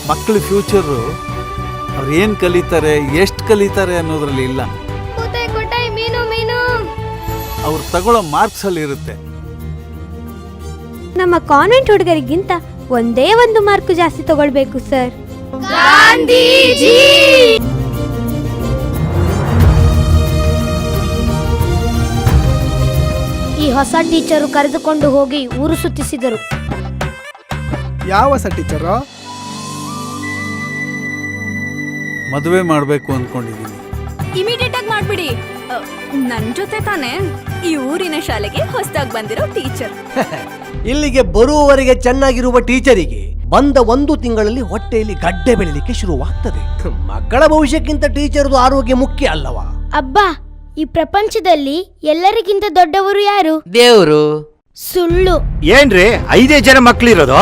ಮಕ್ಕಳ ಫ್ಯೂಚರು ಅವ್ರು ಏನು ಕಲಿತಾರೆ, ಎಷ್ಟು ಕಲಿತಾರೆ ಅನ್ನೋದ್ರಲ್ಲಿ ಇಲ್ಲ, ಅವ್ರು ತಗೊಳ್ಳೋ ಮಾರ್ಕ್ಸಲ್ಲಿ ಇರುತ್ತೆ. ನಮ್ಮ ಕಾನ್ವೆಂಟ್ ಹುಡುಗರಿಗಿಂತ ಒಂದೇ ಒಂದು ಮಾರ್ಕ್ ಜಾಸ್ತಿ ತಗೊಳ್ಬೇಕು ಸರ್. ಈ ಹೊಸ ಟೀಚರು ಕರೆದುಕೊಂಡು ಹೋಗಿ ಊರು ಸುತ್ತಿಸಿದರು. ಯಾವ ಹೊಸ ಟೀಚರು? ಮದುವೆ ಮಾಡಬೇಕು ಅಂದ್ಕೊಂಡಿದ್ದೀನಿ. ಇಮಿಡಿಯೇಟ್ ಆಗಿ ಮಾಡ್ಬಿಡಿ. ನನ್ ಜೊತೆ ತಾನೇ ಈ ಊರಿನ ಶಾಲೆಗೆ ಹೊಸದಾಗಿ ಬಂದಿರೋ ಟೀಚರ್. ಇಲ್ಲಿಗೆ ಬರುವವರೆಗೆ ಚೆನ್ನಾಗಿರುವ ಟೀಚರಿಗೆ ಬಂದ 1 ತಿಂಗಳಲ್ಲಿ ಹೊಟ್ಟೆಯಲ್ಲಿ ಗಡ್ಡೆ ಬೆಳಿಲಿಕ್ಕೆ ಶುರುವಾಗ್ತದೆ. ಮಕ್ಕಳ ಭವಿಷ್ಯಕ್ಕಿಂತ ಟೀಚರ್ದು ಆರೋಗ್ಯ ಮುಖ್ಯ ಅಲ್ಲವಾ? ಅಬ್ಬಾ, ಈ ಪ್ರಪಂಚದಲ್ಲಿ ಎಲ್ಲರಿಗಿಂತ ದೊಡ್ಡವರು ಯಾರು? ದೇವರು. ಸುಳ್ಳು. ಏನ್ರಿ 5 ಜನ ಮಕ್ಳಿರೋದು?